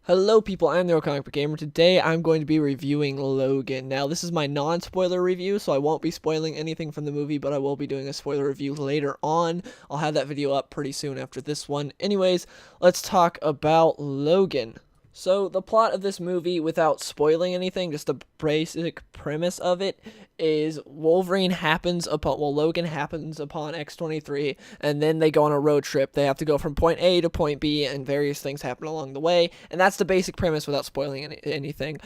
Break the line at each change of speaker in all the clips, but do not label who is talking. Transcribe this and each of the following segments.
Hello people, I'm the Comic Book Gamer. Today I'm going to be reviewing Logan. Now this is my non-spoiler review, so I won't be spoiling anything from the movie, but I will be doing a spoiler review later on. I'll have that video up pretty soon after this one. Anyways, let's talk about Logan. So the plot of this movie, without spoiling anything, just the basic premise of it, is Logan happens upon X-23, and then they go on a road trip. They have to go from point A to point B, and various things happen along the way, and that's the basic premise without spoiling anything.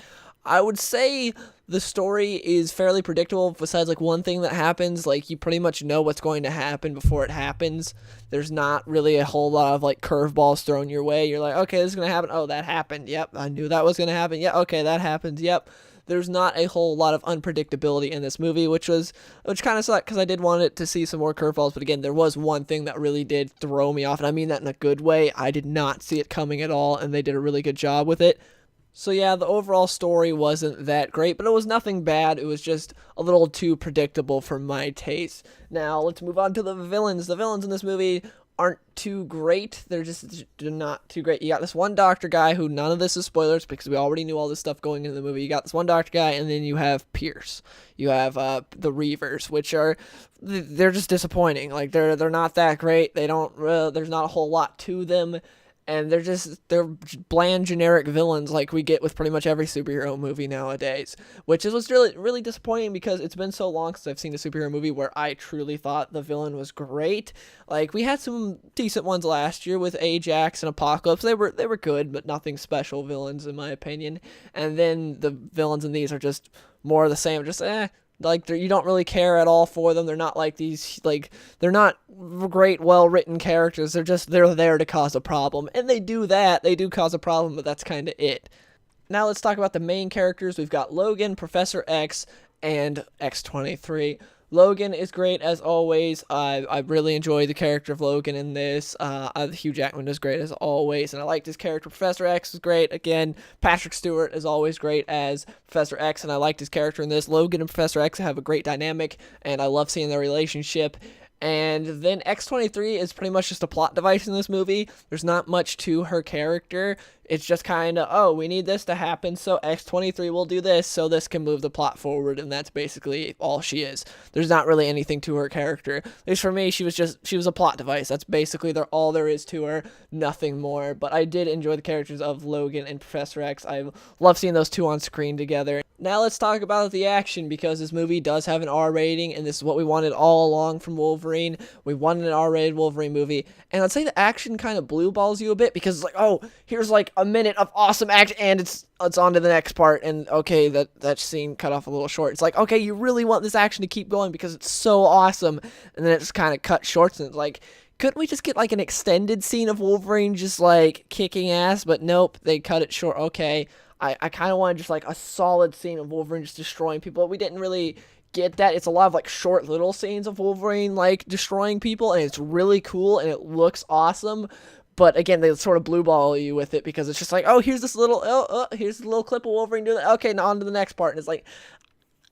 I would say the story is fairly predictable, besides like one thing that happens. Like, you pretty much know what's going to happen before it happens. There's not really a whole lot of like curveballs thrown your way. You're like, okay, this is gonna happen. Oh, that happened. Yep, I knew that was gonna happen. Yeah, okay, that happens. Yep. There's not a whole lot of unpredictability in this movie, which kind of sucked because I did want it to see some more curveballs. But again, there was one thing that really did throw me off, and I mean that in a good way. I did not see it coming at all, and they did a really good job with it. So yeah, the overall story wasn't that great, but it was nothing bad. It was just a little too predictable for my taste. Now, let's move on to the villains. The villains in this movie aren't too great. They're not too great. You got this one doctor guy who, none of this is spoilers because we already knew all this stuff going into the movie. You got this one doctor guy, and then you have Pierce. You have the Reavers, which they're just disappointing. Like, they're not that great. They don't there's not a whole lot to them, and they're bland generic villains like we get with pretty much every superhero movie nowadays, which is what's really disappointing because it's been so long since I've seen a superhero movie where I truly thought the villain was great. Like, we had some decent ones last year with Ajax and Apocalypse. They were good, but nothing special villains in my opinion. And then the villains in these are just more of the same, just like, you don't really care at all for them. They're not like these, like, they're not great, well-written characters. They're there to cause a problem. And they do that. They do cause a problem, but that's kind of it. Now let's talk about the main characters. We've got Logan, Professor X, and X-23. Logan is great as always. I really enjoy the character of Logan in this. Hugh Jackman is great as always, and I liked his character. Professor X is great. Again, Patrick Stewart is always great as Professor X, and I liked his character in this. Logan and Professor X have a great dynamic, and I love seeing their relationship. And then X-23 is pretty much just a plot device in this movie. There's not much to her character. It's just kind of, oh, we need this to happen, so X-23 will do this, so this can move the plot forward, and that's basically all she is. There's not really anything to her character. At least for me, she was a plot device. That's basically all there is to her, nothing more. But I did enjoy the characters of Logan and Professor X. I love seeing those two on screen together. Now let's talk about the action, because this movie does have an R rating, and this is what we wanted all along from Wolverine. We wanted an R-rated Wolverine movie, and I'd say the action kind of blue balls you a bit, because it's like, oh, here's like a minute of awesome action, and it's on to the next part, and okay, that scene cut off a little short. It's like, okay, you really want this action to keep going because it's so awesome, and then it's kind of cut short, and it's like, couldn't we just get like an extended scene of Wolverine just like kicking ass? But nope, they cut it short. Okay, I kind of wanted just like a solid scene of Wolverine just destroying people. We didn't really get that. It's a lot of like short little scenes of Wolverine like destroying people, and it's really cool and it looks awesome. But again, they sort of blue ball you with it because it's just like, oh, here's this little here's a little clip of Wolverine doing that. Okay, now on to the next part, and it's like,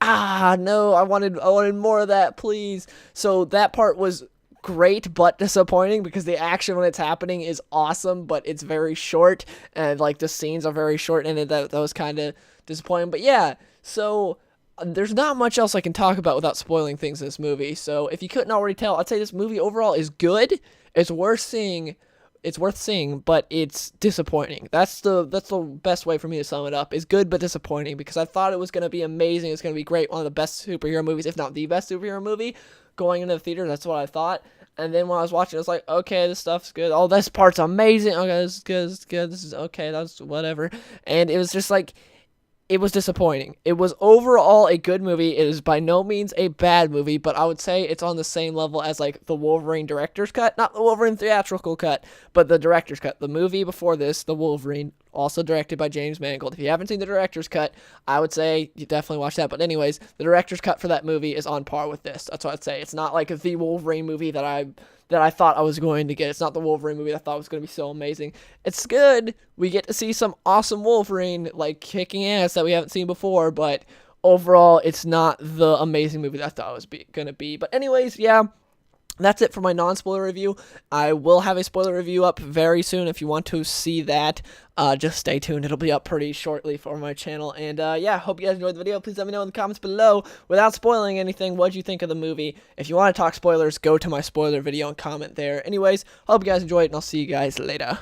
no, I wanted more of that, please. So that part was great but disappointing, because the action when it's happening is awesome, but it's very short, and like the scenes are very short, and that was kind of disappointing. But yeah, so there's not much else I can talk about without spoiling things in this movie. So if you couldn't already tell, I'd say this movie overall is good. It's worth seeing. But it's disappointing. That's the best way for me to sum it up. Is good but disappointing, because I thought it was going to be amazing. It's going to be great. One of the best superhero movies, if not the best superhero movie, going into the theater. That's what I thought. And then when I was watching, I was like, okay, this stuff's good. Oh, this part's amazing. Okay, this is good. This is good. This is okay. That's whatever. And it was just like, it was disappointing. It was overall a good movie. It is by no means a bad movie, but I would say it's on the same level as like the Wolverine director's cut. Not the Wolverine theatrical cut, but the director's cut. The movie before this, The Wolverine, also directed by James Mangold. If you haven't seen the director's cut, I would say you definitely watch that. But anyways, the director's cut for that movie is on par with this. That's what I'd say. It's not like the Wolverine movie that I thought I was going to get. It's not the Wolverine movie that I thought was going to be so amazing. It's good. We get to see some awesome Wolverine, like, kicking ass that we haven't seen before, but overall, it's not the amazing movie that I thought it was going to be. But anyways, yeah, that's it for my non-spoiler review. I will have a spoiler review up very soon. If you want to see that, just stay tuned. It'll be up pretty shortly for my channel. And yeah, hope you guys enjoyed the video. Please let me know in the comments below, without spoiling anything, what you think of the movie. If you want to talk spoilers, go to my spoiler video and comment there. Anyways, hope you guys enjoyed, and I'll see you guys later.